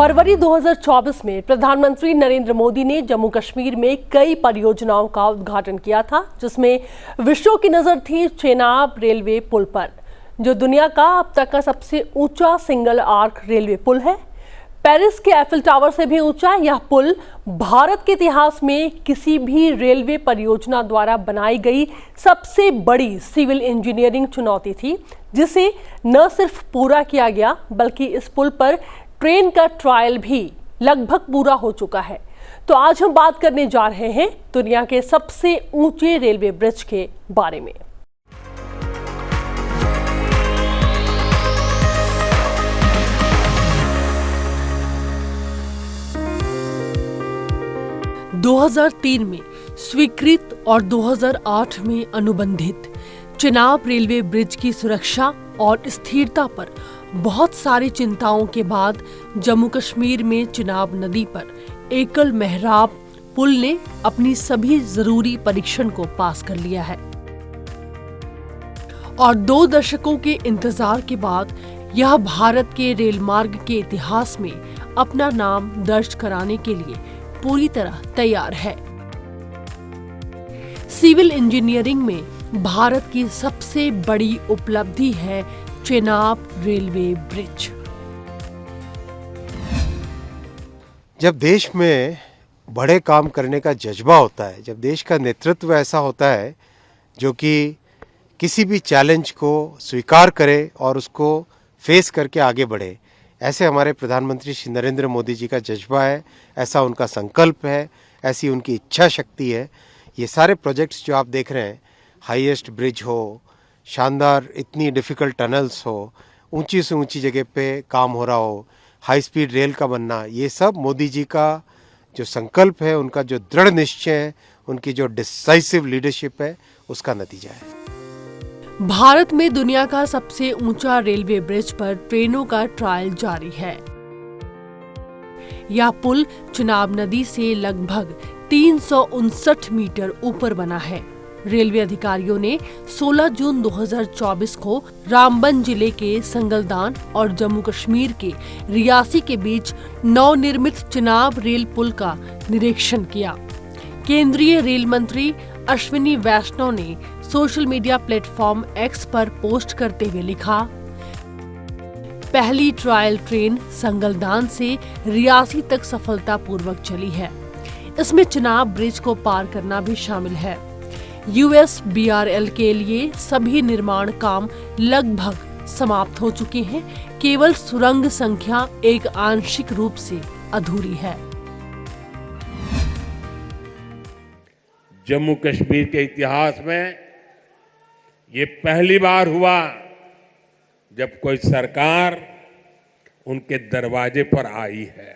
फरवरी 2024 में प्रधानमंत्री नरेंद्र मोदी ने जम्मू कश्मीर में कई परियोजनाओं का उद्घाटन किया था, जिसमें विश्व की नजर थी चेनाब रेलवे पुल पर, जो दुनिया का अब तक का सबसे ऊंचा सिंगल आर्क रेलवे पुल है। पेरिस के एफिल टावर से भी ऊंचा यह पुल भारत के इतिहास में किसी भी रेलवे परियोजना द्वारा बनाई गई सबसे बड़ी सिविल इंजीनियरिंग चुनौती थी, जिसे न सिर्फ पूरा किया गया बल्कि इस पुल पर ट्रेन का ट्रायल भी लगभग पूरा हो चुका है। तो आज हम बात करने जा रहे हैं दुनिया के सबसे ऊंचे रेलवे ब्रिज के बारे में। – 2003 में स्वीकृत और 2008 में अनुबंधित चेनाब रेलवे ब्रिज की सुरक्षा और स्थिरता पर बहुत सारी चिंताओं के बाद जम्मू कश्मीर में चेनाब नदी पर एकल मेहराब पुल ने अपनी सभी जरूरी परीक्षण को पास कर लिया है और 2 दशकों के इंतजार के बाद यह भारत के रेल मार्ग के इतिहास में अपना नाम दर्ज कराने के लिए पूरी तरह तैयार है। सिविल इंजीनियरिंग में भारत की सबसे बड़ी उपलब्धि है चेनाब रेलवे ब्रिज। जब देश में बड़े काम करने का जज्बा होता है, जब देश का नेतृत्व ऐसा होता है जो कि किसी भी चैलेंज को स्वीकार करे और उसको फेस करके आगे बढ़े, ऐसे हमारे प्रधानमंत्री श्री नरेंद्र मोदी जी का जज्बा है, ऐसा उनका संकल्प है, ऐसी उनकी इच्छा शक्ति है। ये सारे प्रोजेक्ट्स जो आप देख रहे हैं, हाईएस्ट ब्रिज हो, शानदार इतनी डिफ़िकल्ट टनल्स हो, ऊंची से ऊंची जगह पे काम हो रहा हो, हाई स्पीड रेल का बनना, ये सब मोदी जी का जो संकल्प है, उनका जो दृढ़ निश्चय है, उनकी जो डिसाइसिव लीडरशिप है, उसका नतीजा है। भारत में दुनिया का सबसे ऊंचा रेलवे ब्रिज पर ट्रेनों का ट्रायल जारी है। यह पुल चेनाब नदी से लगभग 359 मीटर ऊपर बना है। रेलवे अधिकारियों ने 16 जून 2024 को रामबन जिले के संगलदान और जम्मू कश्मीर के रियासी के बीच नवनिर्मित चेनाब रेल पुल का निरीक्षण किया। केंद्रीय रेल मंत्री अश्विनी वैष्णव ने सोशल मीडिया प्लेटफॉर्म एक्स पर पोस्ट करते हुए लिखा, पहली ट्रायल ट्रेन संगलदान से रियासी तक सफलतापूर्वक चली है। इसमें चेनाब ब्रिज को पार करना भी शामिल है। USBRL के लिए सभी निर्माण काम लगभग समाप्त हो चुके हैं, केवल सुरंग संख्या एक आंशिक रूप से अधूरी है। जम्मू कश्मीर के इतिहास में ये पहली बार हुआ जब कोई सरकार उनके दरवाजे पर आई है।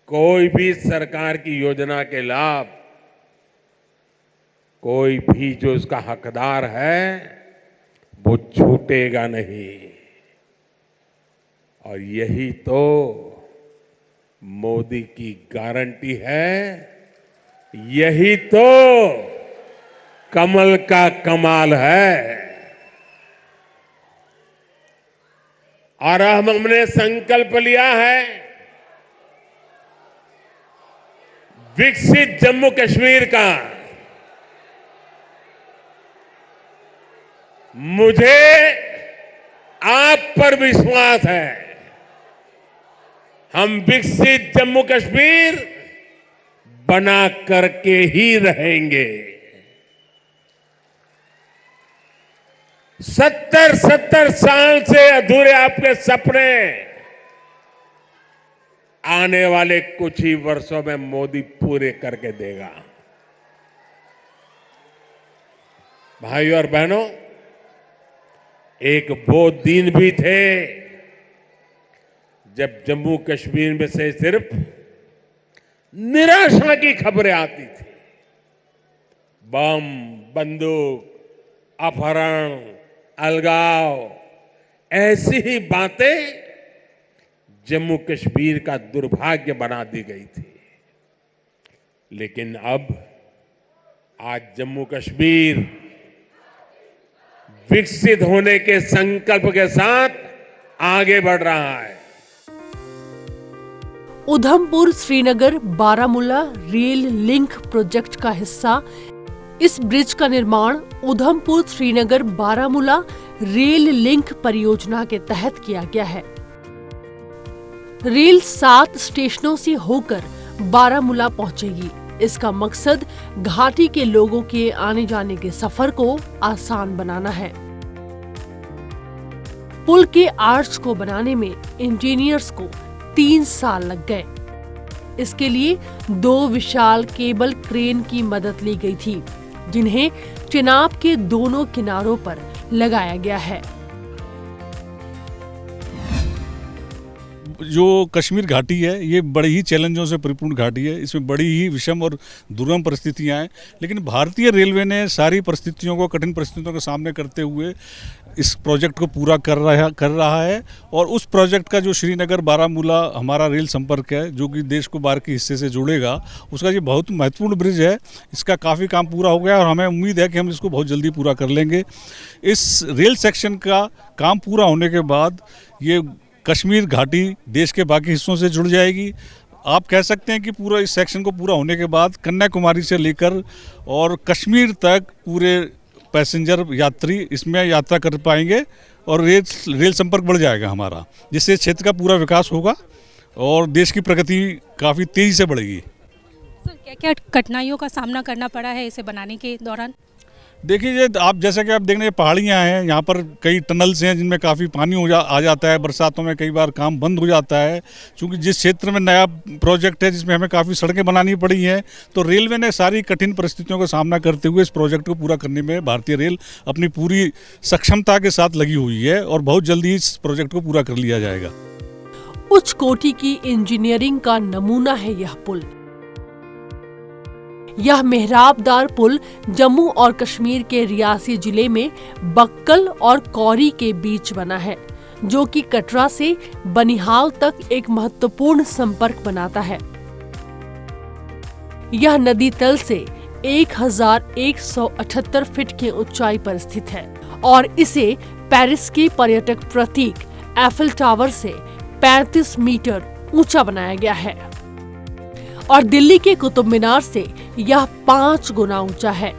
कोई भी सरकार की योजना के लाभ कोई भी जो उसका हकदार है वो छूटेगा नहीं। और यही तो मोदी की गारंटी है, यही तो कमल का कमाल है। और हमने संकल्प लिया है विकसित जम्मू कश्मीर का। मुझे आप पर विश्वास है, हम विकसित जम्मू कश्मीर बना करके ही रहेंगे। 70 साल से अधूरे आपके सपने आने वाले कुछ ही वर्षों में मोदी पूरे करके देगा। भाइयों और बहनों, एक वो दिन भी थे जब जम्मू कश्मीर में से सिर्फ निराशा की खबरें आती थी। बम, बंदूक, अपहरण, अलगाव, ऐसी ही बातें जम्मू कश्मीर का दुर्भाग्य बना दी गई थी। लेकिन अब आज जम्मू कश्मीर विकसित होने के संकल्प के साथ आगे बढ़ रहा है। Udhampur Srinagar Baramulla rail link project का हिस्सा इस ब्रिज का निर्माण उधमपुर श्रीनगर बारामूला रेल लिंक परियोजना के तहत किया गया है। रेल 7 स्टेशनों से होकर बारामूला पहुंचेगी। इसका मकसद घाटी के लोगों के आने जाने के सफर को आसान बनाना है। पुल के आर्च को बनाने में इंजीनियर्स को 3 साल लग गए। इसके लिए 2 विशाल केबल क्रेन की मदद ली गई थी, जिन्हें चिनाब के दोनों किनारों पर लगाया गया है। जो कश्मीर घाटी है ये बड़ी ही चैलेंजों से परिपूर्ण घाटी है। इसमें बड़ी ही विषम और दुर्गम परिस्थितियां हैं, लेकिन भारतीय रेलवे ने सारी परिस्थितियों को, कठिन परिस्थितियों के सामने करते हुए इस प्रोजेक्ट को पूरा कर रहा है। और उस प्रोजेक्ट का जो श्रीनगर बारामूला हमारा रेल संपर्क है, जो कि देश को बाहर के हिस्से से जोड़ेगा, उसका ये बहुत महत्वपूर्ण ब्रिज है। इसका काफ़ी काम पूरा हो गया और हमें उम्मीद है कि हम इसको बहुत जल्दी पूरा कर लेंगे। इस रेल सेक्शन का काम पूरा होने के बाद ये कश्मीर घाटी देश के बाकी हिस्सों से जुड़ जाएगी। आप कह सकते हैं कि पूरा इस सेक्शन को पूरा होने के बाद कन्याकुमारी से लेकर और कश्मीर तक पूरे पैसेंजर यात्री इसमें यात्रा कर पाएंगे और रेल संपर्क बढ़ जाएगा हमारा, जिससे क्षेत्र का पूरा विकास होगा और देश की प्रगति काफ़ी तेज़ी से बढ़ेगी। सर, क्या क्या कठिनाइयों का सामना करना पड़ा है इसे बनाने के दौरान? देखिए, आप जैसा कि आप देख रहे हैं, पहाड़ियाँ हैं, यहाँ पर कई टनल्स हैं जिनमें काफ़ी पानी आ जाता है। बरसातों में कई बार काम बंद हो जाता है, क्योंकि जिस क्षेत्र में नया प्रोजेक्ट है जिसमें हमें काफ़ी सड़कें बनानी पड़ी हैं, तो रेलवे ने सारी कठिन परिस्थितियों का सामना करते हुए इस प्रोजेक्ट को पूरा करने में भारतीय रेल अपनी पूरी सक्षमता के साथ लगी हुई है और बहुत जल्दी इस प्रोजेक्ट को पूरा कर लिया जाएगा। उच्च कोटि की इंजीनियरिंग का नमूना है यह पुल। यह मेहराबदार पुल जम्मू और कश्मीर के रियासी जिले में बक्कल और कौरी के बीच बना है, जो कि कटरा से बनिहाल तक एक महत्वपूर्ण संपर्क बनाता है। यह नदी तल से 1178 फीट की ऊंचाई पर स्थित है और इसे पेरिस के पर्यटक प्रतीक एफिल टावर से 35 मीटर ऊंचा बनाया गया है और दिल्ली के कुतुब मीनार से यह 5 गुना ऊंचा है।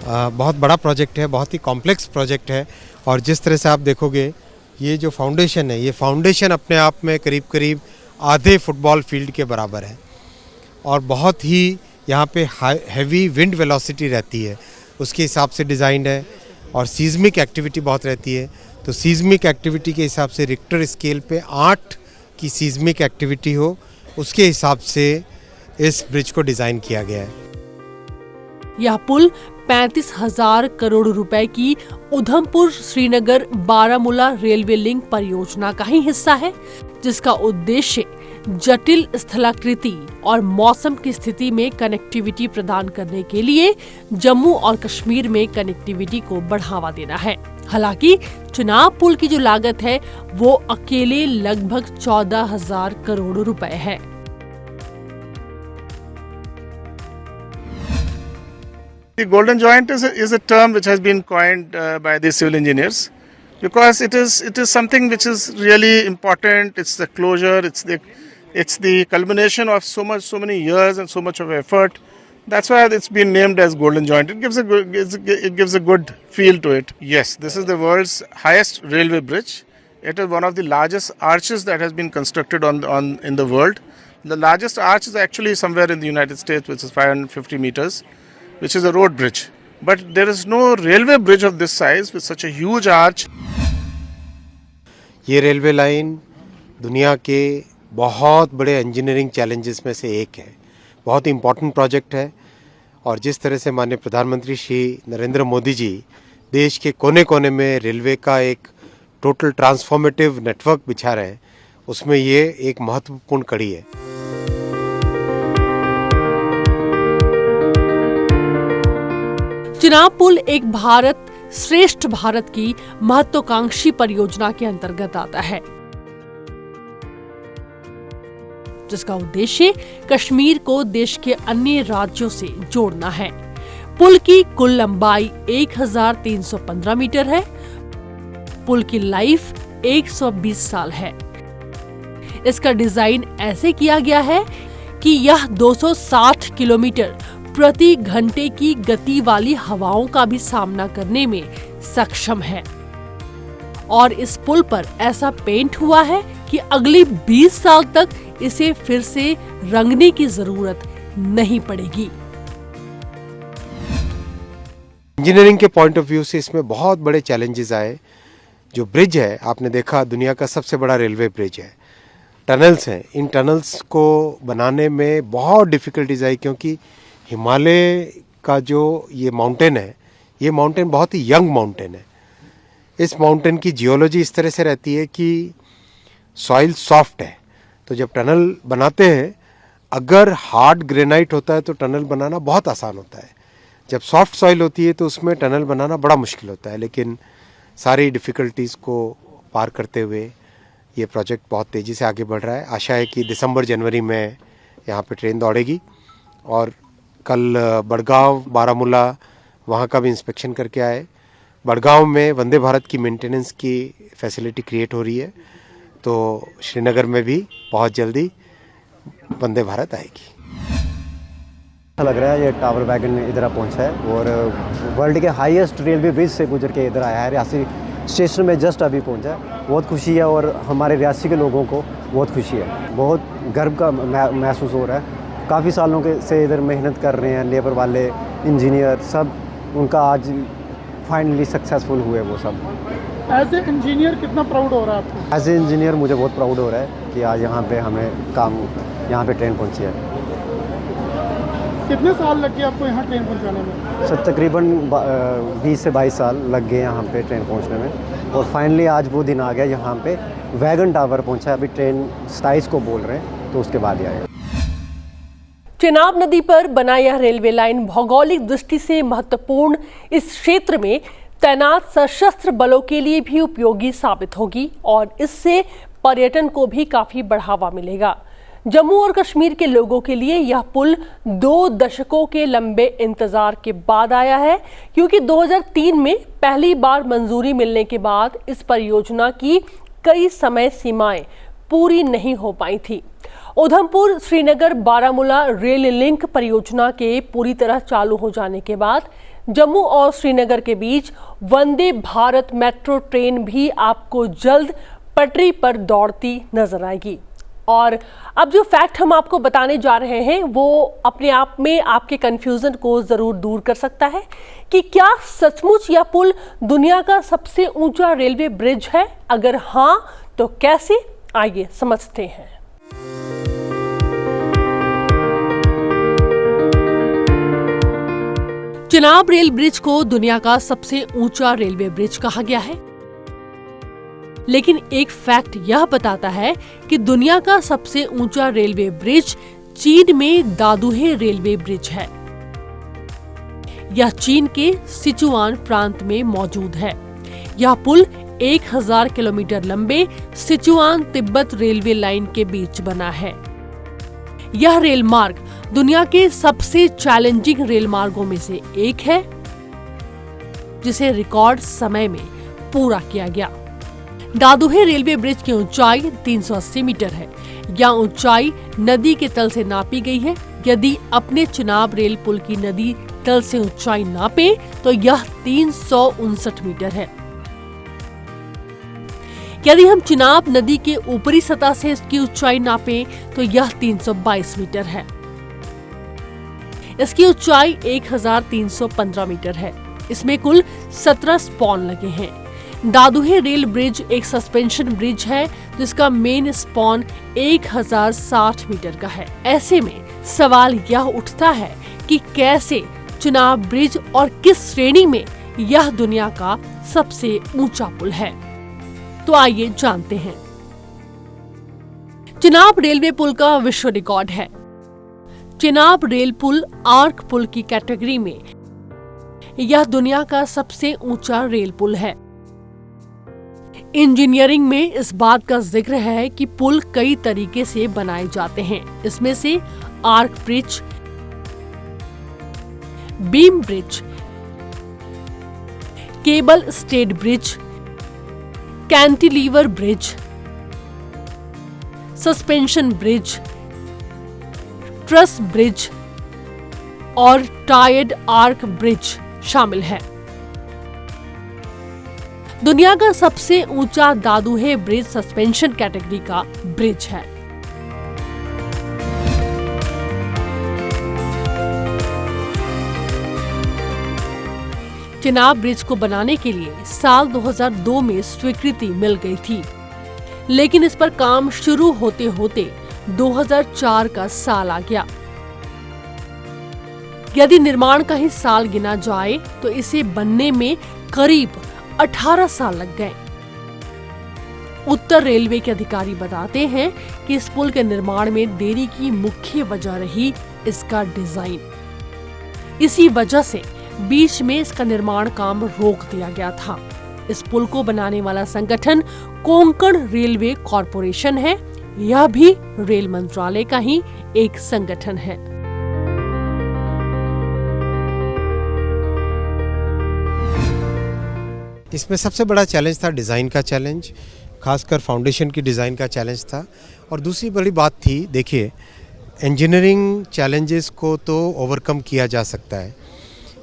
बहुत बड़ा प्रोजेक्ट है, बहुत ही कॉम्प्लेक्स प्रोजेक्ट है और जिस तरह से आप देखोगे ये जो फाउंडेशन है, ये फाउंडेशन अपने आप में करीब करीब आधे फुटबॉल फील्ड के बराबर है और बहुत ही यहाँ पे हैवी विंड वेलोसिटी रहती है, उसके हिसाब से डिज़ाइन है और सीज़मिक एक्टिविटी बहुत रहती है। तो सीज़मिक एक्टिविटी के हिसाब से रिक्टर स्केल पे 8 की सीज़मिक एक्टिविटी हो, उसके हिसाब से इस ब्रिज को डिज़ाइन किया गया है। यह पुल 35,000 करोड़ रुपए की उधमपुर श्रीनगर बारामूला रेलवे लिंक परियोजना का ही हिस्सा है, जिसका उद्देश्य जटिल स्थलाकृति और मौसम की स्थिति में कनेक्टिविटी प्रदान करने के लिए जम्मू और कश्मीर में कनेक्टिविटी को बढ़ावा देना है। हालांकि चिनाब पुल की जो लागत है वो अकेले लगभग 14,000 करोड़ रुपए है। The Golden Joint is a term which has been coined by the civil engineers because it is something which is really important. It's the closure. It's the culmination of so many years and so much of effort. That's why it's been named as Golden Joint. It gives a good feel to it. Yes, this is the world's highest railway bridge. It is one of the largest arches that has been constructed in the world. The largest arch is actually somewhere in the United States, which is 550 meters, which is a road bridge. But there is no railway bridge of this size with such a huge arch. ये railway line दुनिया के बहुत बड़े engineering challenges में से एक है, बहुत इम्पॉर्टेंट प्रोजेक्ट है और जिस तरह से माननीय प्रधानमंत्री श्री नरेंद्र मोदी जी देश के कोने कोने में रेलवे का एक टोटल ट्रांसफॉर्मेटिव नेटवर्क बिछा रहे हैं, उसमें ये एक महत्वपूर्ण कड़ी है। चिनाब पुल एक भारत श्रेष्ठ भारत की महत्वाकांक्षी परियोजना के अंतर्गत आता है, जिसका उद्देश्य कश्मीर को देश के अन्य राज्यों से जोड़ना है। पुल की कुल लंबाई 1315 मीटर है। पुल की लाइफ 120 साल है। इसका डिजाइन ऐसे किया गया है कि यह 260 किलोमीटर प्रति घंटे की गति वाली हवाओं का भी सामना करने में सक्षम है। और इस पुल पर ऐसा पेंट हुआ है कि अगली 20 साल तक इसे फिर से रंगने की जरूरत नहीं पड़ेगी। इंजीनियरिंग के पॉइंट ऑफ व्यू से इसमें बहुत बड़े चैलेंजेस आए। जो ब्रिज है, आपने देखा दुनिया का सबसे बड़ा रेलवे ब्रिज है। टनल्स हैं, इन टनल्स को बनाने में बहुत डिफ़िकल्टीज आई, क्योंकि हिमालय का जो ये माउंटेन है, ये माउंटेन बहुत ही यंग माउंटेन है। इस माउंटेन की जियोलॉजी इस तरह से रहती है कि सॉइल सॉफ्ट है, तो जब टनल बनाते हैं, अगर हार्ड ग्रेनाइट होता है तो टनल बनाना बहुत आसान होता है। जब सॉफ्ट सॉइल होती है तो उसमें टनल बनाना बड़ा मुश्किल होता है। लेकिन सारी डिफ़िकल्टीज़ को पार करते हुए ये प्रोजेक्ट बहुत तेज़ी से आगे बढ़ रहा है। आशा है कि दिसंबर जनवरी में यहाँ पे ट्रेन दौड़ेगी। और कल बड़गांव, बारामूला वहाँ का भी इंस्पेक्शन करके आए। बड़गांव में वंदे भारत की मेंटेनेंस की फैसिलिटी क्रिएट हो रही है, तो श्रीनगर में भी बहुत जल्दी वंदे भारत आएगी। अच्छा लग रहा है, ये टावर वैगन इधर पहुंचा है और वर्ल्ड के हाईएस्ट रेलवे ब्रिज से गुजर के इधर आया है। रियासी स्टेशन में जस्ट अभी पहुंचा है। बहुत खुशी है और हमारे रियासी के लोगों को बहुत खुशी है। बहुत गर्व का महसूस हो रहा है। काफ़ी सालों के से इधर मेहनत कर रहे हैं लेबर वाले, इंजीनियर सब, उनका आज फाइनली सक्सेसफुल हुए वो सब। एज ए इंजीनियर कितना प्राउड हो रहा है आपको? एज ए इंजीनियर मुझे बहुत प्राउड हो रहा है कि आज यहाँ पे हमें यहाँ पे ट्रेन पहुँची है। कितने साल लग गए आपको यहाँ ट्रेन पहुँचाने में? सर तकरीबन 20 से 22 साल लग गए यहाँ पे ट्रेन पहुँचने में, और फाइनली आज वो दिन आ गया यहाँ पे वैगन टावर पहुँचा। अभी ट्रेन 27 को बोल रहे हैं, तो उसके बाद ही आएगा। चेनाब नदी पर बना यह रेलवे लाइन भौगोलिक दृष्टि से महत्वपूर्ण इस क्षेत्र में तैनात सशस्त्र बलों के लिए भी उपयोगी साबित होगी और इससे पर्यटन को भी काफी बढ़ावा मिलेगा। जम्मू और कश्मीर के लोगों के लिए यह पुल 2 दशकों के लंबे इंतजार के बाद आया है, क्योंकि 2003 में पहली बार मंजूरी मिलने के बाद इस परियोजना की कई समय सीमाएं पूरी नहीं हो पाई थी। उधमपुर श्रीनगर बारामूला रेल लिंक परियोजना के पूरी तरह चालू हो जाने के बाद जम्मू और श्रीनगर के बीच वंदे भारत मेट्रो ट्रेन भी आपको जल्द पटरी पर दौड़ती नजर आएगी। और अब जो फैक्ट हम आपको बताने जा रहे हैं वो अपने आप में आपके कंफ्यूजन को जरूर दूर कर सकता है कि क्या सचमुच यह पुल दुनिया का सबसे ऊंचा रेलवे ब्रिज है। अगर हाँ तो कैसे, आइए समझते हैं। चेनाब रेल ब्रिज को दुनिया का सबसे ऊंचा रेलवे ब्रिज कहा गया है, लेकिन एक फैक्ट यह बताता है कि दुनिया का सबसे ऊंचा रेलवे ब्रिज चीन में दादुहे रेलवे ब्रिज है। यह चीन के सिचुआन प्रांत में मौजूद है। यह पुल 1000 किलोमीटर लंबे सिचुआन तिब्बत रेलवे लाइन के बीच बना है। यह रेल मार्ग दुनिया के सबसे चैलेंजिंग रेल मार्गों में से एक है, जिसे रिकॉर्ड समय में पूरा किया गया। दादुहे रेलवे ब्रिज की ऊंचाई 380 मीटर है। यह ऊंचाई नदी के तल से नापी गई है। यदि अपने चेनाब रेल पुल की नदी तल से ऊंचाई नापे तो यह 359 मीटर है। यदि हम चेनाब नदी के ऊपरी सतह से इसकी ऊंचाई नापें तो यह 322 मीटर है। इसकी ऊंचाई 1315 मीटर है। इसमें कुल 17 स्पॉन लगे हैं। दादुहे रेल ब्रिज एक सस्पेंशन ब्रिज है जिसका मेन स्पॉन 1060 मीटर का है। ऐसे में सवाल यह उठता है कि कैसे चेनाब ब्रिज और किस श्रेणी में यह दुनिया का सबसे ऊंचा पुल है। तो आइए जानते हैं। चेनाब रेलवे पुल का विश्व रिकॉर्ड है। चेनाब रेल पुल आर्क पुल की कैटेगरी में यह दुनिया का सबसे ऊंचा रेल पुल है। इंजीनियरिंग में इस बात का जिक्र है कि पुल कई तरीके से बनाए जाते हैं। इसमें से arch bridge, beam bridge, cable stayed bridge, cantilever bridge, suspension bridge, truss bridge और टायर्ड आर्क ब्रिज शामिल है। दुनिया का सबसे ऊंचा दादुहे ब्रिज सस्पेंशन कैटेगरी का ब्रिज है। चेनाब ब्रिज को बनाने के लिए साल 2002 में स्वीकृति मिल गई थी, लेकिन इस पर काम शुरू होते होते 2004 का साल आ गया। यदि निर्माण का ही साल गिना जाए तो इसे बनने में करीब 18 साल लग गए। उत्तर रेलवे के अधिकारी बताते हैं कि इस पुल के निर्माण में देरी की मुख्य वजह रही इसका डिजाइन। इसी वजह से बीच में इसका निर्माण काम रोक दिया गया था। इस पुल को बनाने वाला संगठन कोंकण रेलवे कॉरपोरेशन है। यह भी रेल मंत्रालय का ही एक संगठन है। इसमें सबसे बड़ा चैलेंज था डिज़ाइन का चैलेंज, खासकर फाउंडेशन की डिज़ाइन का चैलेंज था। और दूसरी बड़ी बात थी, देखिए इंजीनियरिंग चैलेंजेस को तो ओवरकम किया जा सकता है,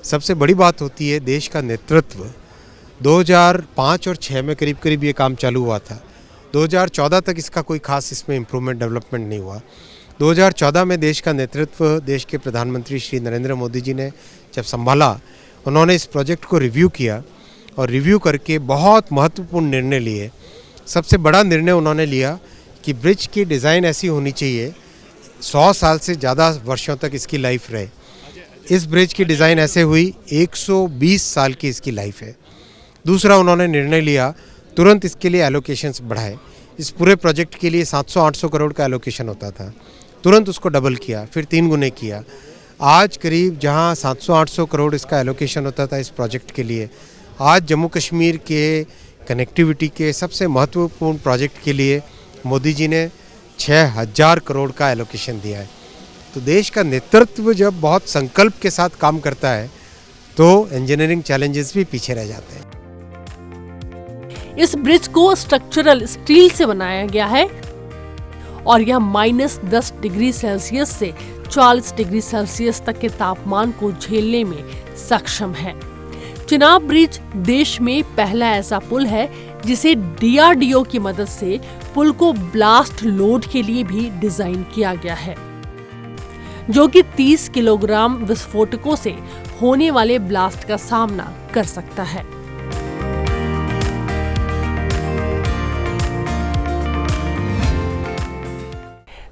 सबसे बड़ी बात होती है देश का नेतृत्व। 2005 और 6 में करीब करीब ये काम चालू हुआ था। 2014 तक इसका कोई खास इसमें इम्प्रूवमेंट डेवलपमेंट नहीं हुआ। 2014 में देश का नेतृत्व देश के प्रधानमंत्री श्री नरेंद्र मोदी जी ने जब संभाला, उन्होंने इस प्रोजेक्ट को रिव्यू किया और रिव्यू करके बहुत महत्वपूर्ण निर्णय लिए। सबसे बड़ा निर्णय उन्होंने लिया कि ब्रिज की डिज़ाइन ऐसी होनी चाहिए 100 साल से ज़्यादा वर्षों तक इसकी लाइफ रहे। इस ब्रिज की डिज़ाइन ऐसे हुई 120 साल की इसकी लाइफ है। दूसरा उन्होंने निर्णय लिया तुरंत इसके लिए एलोकेशंस बढ़ाए। इस पूरे प्रोजेक्ट के लिए 700-800 करोड़ का एलोकेशन होता था, तुरंत उसको डबल किया, फिर 3 गुने किया। आज करीब जहां 700-800 करोड़ इसका एलोकेशन होता था इस प्रोजेक्ट के लिए, आज जम्मू कश्मीर के कनेक्टिविटी के सबसे महत्वपूर्ण प्रोजेक्ट के लिए मोदी जी ने 6000 करोड़ का एलोकेशन दिया है। तो देश का नेतृत्व जब बहुत संकल्प के साथ काम करता है तो इंजीनियरिंग चैलेंजेस भी पीछे रह जाते हैं। इस ब्रिज को स्ट्रक्चरल स्टील से बनाया गया है और यह -10 डिग्री सेल्सियस से 40 डिग्री सेल्सियस तक के तापमान को झेलने में सक्षम है। चेनाब ब्रिज देश में पहला ऐसा पुल है जिसे DRDO की मदद से पुल को ब्लास्ट लोड के लिए भी डिजाइन किया गया है, जो कि 30 किलोग्राम विस्फोटकों से होने वाले ब्लास्ट का सामना कर सकता है।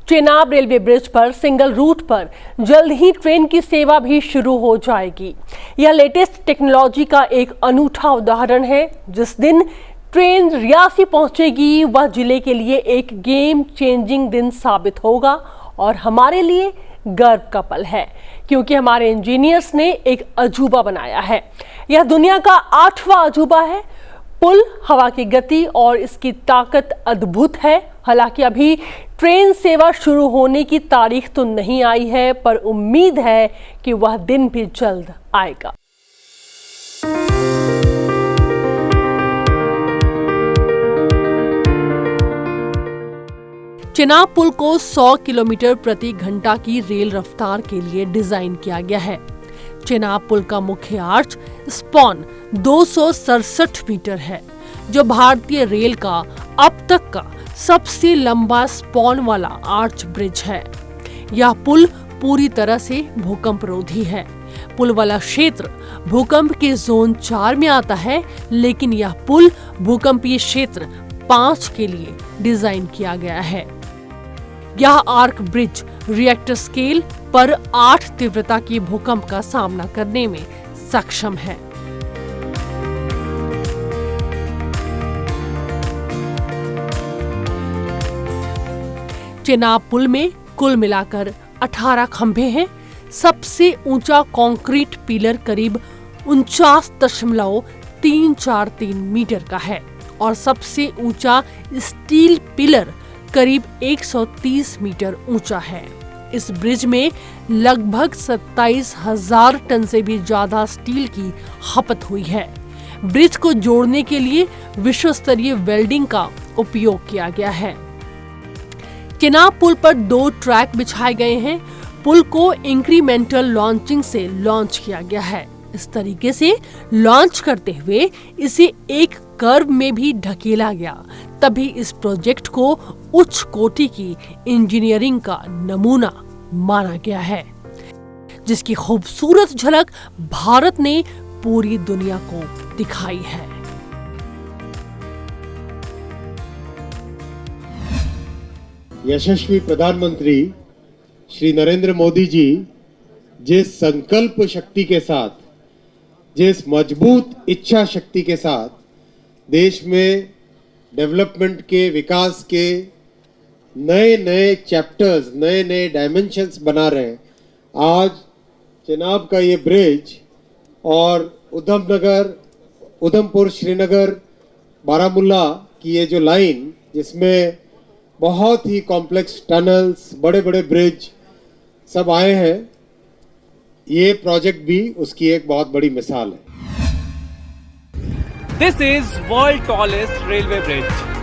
चेनाब रेलवे ब्रिज पर सिंगल रूट पर जल्द ही ट्रेन की सेवा भी शुरू हो जाएगी। यह लेटेस्ट टेक्नोलॉजी का एक अनूठा उदाहरण है। जिस दिन ट्रेन रियासी पहुंचेगी वह जिले के लिए एक गेम चेंजिंग दिन साबित होगा और हमारे लिए गर्व का पल है, क्योंकि हमारे इंजीनियर्स ने एक अजूबा बनाया है। यह दुनिया का 8वां अजूबा है। पुल हवा की गति और इसकी ताकत अद्भुत है। हालांकि अभी ट्रेन सेवा शुरू होने की तारीख तो नहीं आई है, पर उम्मीद है कि वह दिन भी जल्द आएगा। चेनाब पुल को 100 किलोमीटर प्रति घंटा की रेल रफ्तार के लिए डिजाइन किया गया है। चेनाब पुल का मुख्य आर्च स्पॉन 267 मीटर है, जो भारतीय रेल का अब तक का सबसे लंबा स्पॉन वाला आर्च ब्रिज है। यह पुल पूरी तरह से भूकंपरोधी है। पुल वाला क्षेत्र भूकंप के जोन 4 में आता है, लेकिन यह पुल भूकंपीय क्षेत्र 5 के लिए डिजाइन किया गया है। यह आर्क ब्रिज रिएक्टर स्केल पर 8 तीव्रता की भूकंप का सामना करने में सक्षम है। चेनाब पुल में कुल मिलाकर 18 खंभे हैं। सबसे ऊंचा कंक्रीट पिलर करीब 49.343 मीटर का है और सबसे ऊंचा स्टील पिलर करीब 130 मीटर ऊंचा है। इस ब्रिज में लगभग 27,000 टन से भी ज्यादा स्टील की खपत हुई है। ब्रिज को जोड़ने के लिए विश्व स्तरीय वेल्डिंग का उपयोग किया गया है। चेनाब पुल पर 2 ट्रैक बिछाए गए हैं। पुल को इंक्रीमेंटल लॉन्चिंग से लॉन्च किया गया है। इस तरीके से लॉन्च करते हुए इसे एक कर्व में भी ढकेला गया, तभी इस प्रोजेक्ट को उच्च कोटि की इंजीनियरिंग का नमूना माना गया है, जिसकी खूबसूरत झलक भारत ने पूरी दुनिया को दिखाई है। यशस्वी प्रधानमंत्री श्री नरेंद्र मोदी जी जिस संकल्प शक्ति के साथ, जिस मजबूत इच्छा शक्ति के साथ देश में डेवलपमेंट के, विकास के नए नए चैप्टर्स, नए नए डायमेंशंस बना रहे हैं। आज चेनाब का ये ब्रिज और उधमपुर, श्रीनगर, बारामूला की ये जो लाइन, जिसमें बहुत ही कॉम्प्लेक्स टनल्स, बड़े बड़े ब्रिज सब आए हैं, ये प्रोजेक्ट भी उसकी एक बहुत बड़ी मिसाल है। This is world tallest railway bridge.